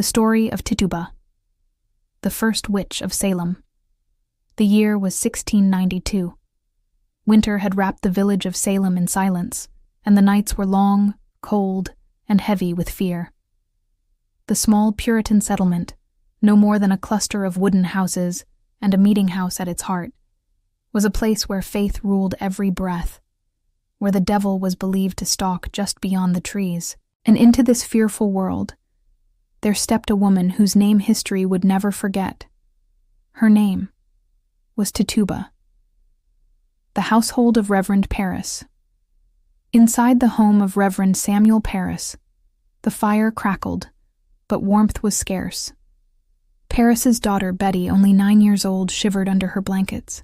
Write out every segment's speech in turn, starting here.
The story of Tituba, the first witch of Salem. The year was 1692. Winter had wrapped the village of Salem in silence, and the nights were long, cold, and heavy with fear. The small Puritan settlement, no more than a cluster of wooden houses and a meeting house at its heart, was a place where faith ruled every breath, where the devil was believed to stalk just beyond the trees. And into this fearful world, there stepped a woman whose name history would never forget. Her name was Tituba. The household of Reverend Paris. Inside the home of Reverend Samuel Paris, the fire crackled, but warmth was scarce. Paris's daughter Betty, only 9 years old, shivered under her blankets.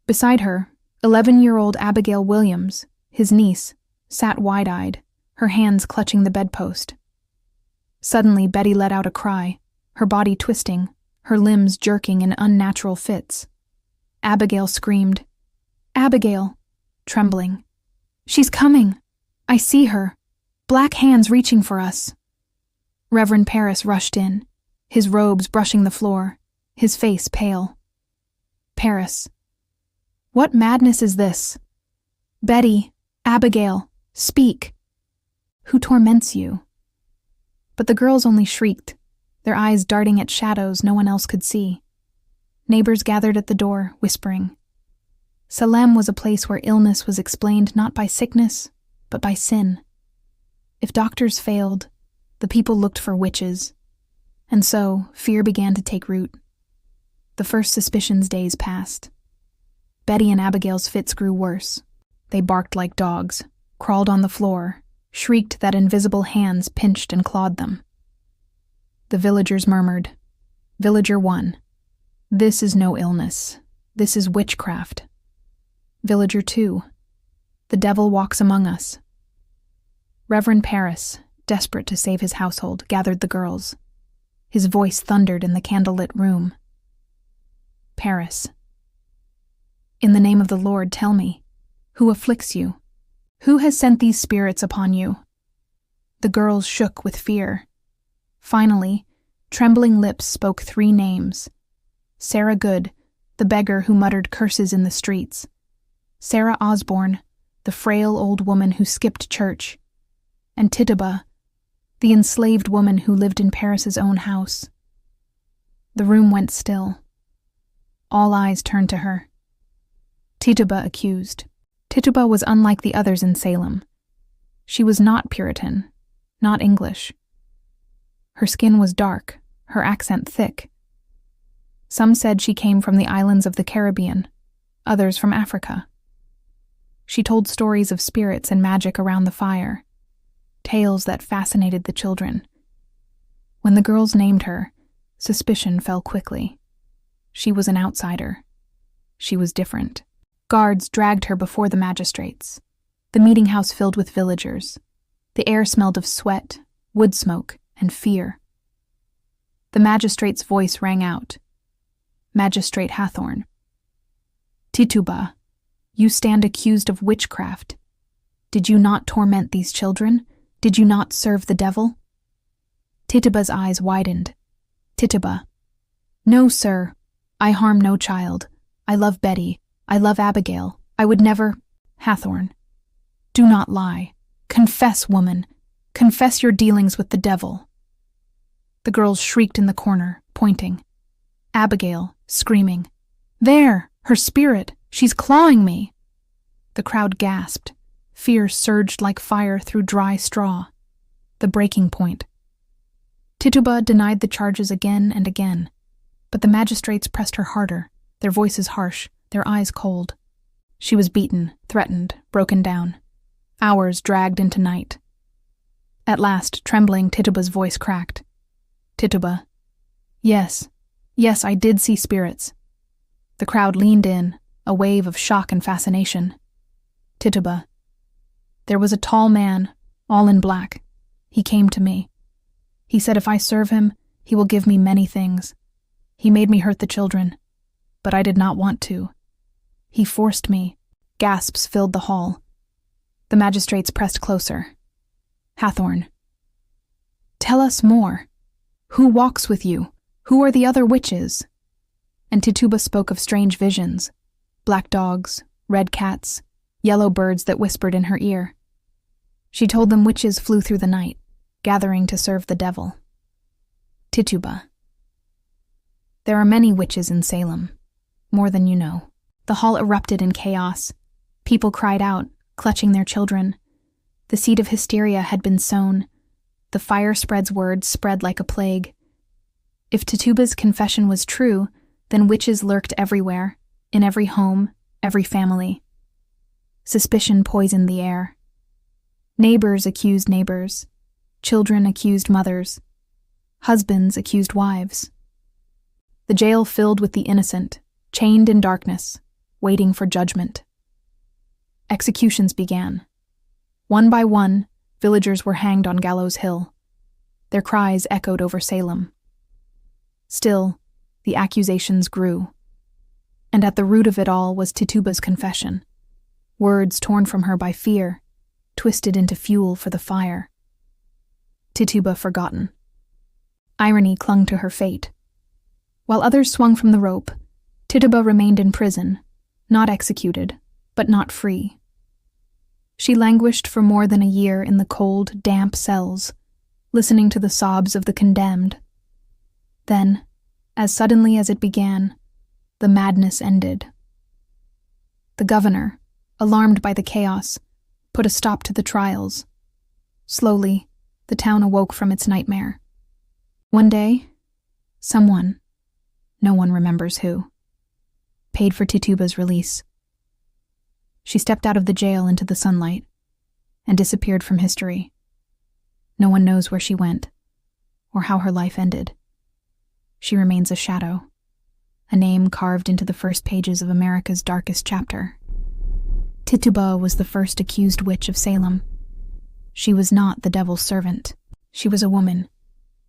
Beside her, 11-year-old Abigail Williams, his niece, sat wide-eyed, her hands clutching the bedpost. Suddenly, Betty let out a cry, her body twisting, her limbs jerking in unnatural fits. Abigail screamed, "Abigail!" trembling. "She's coming! I see her! Black hands reaching for us!" Reverend Paris rushed in, his robes brushing the floor, his face pale. Paris. "What madness is this? Betty, Abigail, speak! Who torments you?" But the girls only shrieked, their eyes darting at shadows no one else could see. Neighbors gathered at the door, whispering. Salem was a place where illness was explained not by sickness, but by sin. If doctors failed, the people looked for witches, and so fear began to take root. The first suspicions days passed. Betty and Abigail's fits grew worse. They barked like dogs, crawled on the floor, shrieked that invisible hands pinched and clawed them. The villagers murmured, "Villager 1, this is no illness. This is witchcraft." Villager 2, "The devil walks among us." Reverend Paris, desperate to save his household, gathered the girls. His voice thundered in the candlelit room. Paris. "In the name of the Lord, tell me, who afflicts you? Who has sent these spirits upon you?" The girls shook with fear. Finally, trembling lips spoke 3 names. Sarah Good, the beggar who muttered curses in the streets. Sarah Osborne, the frail old woman who skipped church. And Tituba, the enslaved woman who lived in Paris's own house. The room went still. All eyes turned to her. Tituba accused. Tituba was unlike the others in Salem. She was not Puritan, not English. Her skin was dark, her accent thick. Some said she came from the islands of the Caribbean, others from Africa. She told stories of spirits and magic around the fire, tales that fascinated the children. When the girls named her, suspicion fell quickly. She was an outsider. She was different. Guards dragged her before the magistrates. The meeting house filled with villagers. The air smelled of sweat, wood smoke, and fear. The magistrate's voice rang out. Magistrate Hathorne. "Tituba, you stand accused of witchcraft. Did you not torment these children? Did you not serve the devil?" Tituba's eyes widened. Tituba. "No, sir. I harm no child. I love Betty. I love Abigail. I would never—" Hathorne. "Do not lie. Confess, woman. Confess your dealings with the devil." The girls shrieked in the corner, pointing. Abigail, screaming, "There! Her spirit! She's clawing me!" The crowd gasped. Fear surged like fire through dry straw. The breaking point. Tituba denied the charges again and again, but the magistrates pressed her harder, their voices harsh, their eyes cold. She was beaten, threatened, broken down. Hours dragged into night. At last, trembling, Tituba's voice cracked. Tituba. Yes, I did see spirits." The crowd leaned in, a wave of shock and fascination. Tituba. "There was a tall man, all in black. He came to me. He said if I serve him, he will give me many things. He made me hurt the children, but I did not want to. He forced me." Gasps filled the hall. The magistrates pressed closer. Hathorne. "Tell us more. Who walks with you? Who are the other witches?" And Tituba spoke of strange visions, black dogs, red cats, yellow birds that whispered in her ear. She told them witches flew through the night, gathering to serve the devil. Tituba. There are many witches in Salem, more than you know. The hall erupted in chaos. People cried out, clutching their children. The seed of hysteria had been sown. The fire spread's word spread like a plague. If Tituba's confession was true, then witches lurked everywhere, in every home, every family. Suspicion poisoned the air. Neighbors accused neighbors. Children accused mothers. Husbands accused wives. The jail filled with the innocent, chained in darkness, waiting for judgment. Executions began. One by one, villagers were hanged on Gallows Hill. Their cries echoed over Salem. Still, the accusations grew. And at the root of it all was Tituba's confession. Words torn from her by fear, twisted into fuel for the fire. Tituba forgotten. Irony clung to her fate. While others swung from the rope, Tituba remained in prison, not executed, but not free. She languished for more than a year in the cold, damp cells, listening to the sobs of the condemned. Then, as suddenly as it began, the madness ended. The governor, alarmed by the chaos, put a stop to the trials. Slowly, the town awoke from its nightmare. One day, someone, no one remembers who, paid for Tituba's release. She stepped out of the jail into the sunlight and disappeared from history. No one knows where she went or how her life ended. She remains a shadow, a name carved into the first pages of America's darkest chapter. Tituba was the first accused witch of Salem. She was not the devil's servant. She was a woman,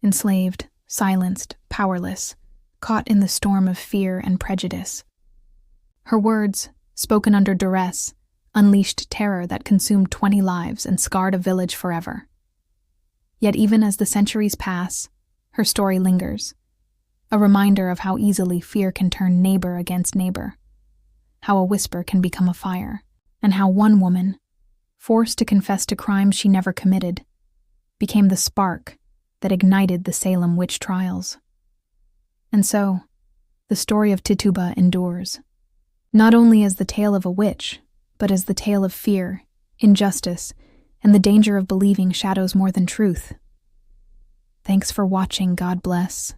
enslaved, silenced, powerless, caught in the storm of fear and prejudice. Her words, spoken under duress, unleashed terror that consumed 20 lives and scarred a village forever. Yet even as the centuries pass, her story lingers, a reminder of how easily fear can turn neighbor against neighbor, how a whisper can become a fire, and how one woman, forced to confess to crimes she never committed, became the spark that ignited the Salem witch trials. And so, the story of Tituba endures, not only as the tale of a witch, but as the tale of fear, injustice, and the danger of believing shadows more than truth. Thanks for watching. God bless.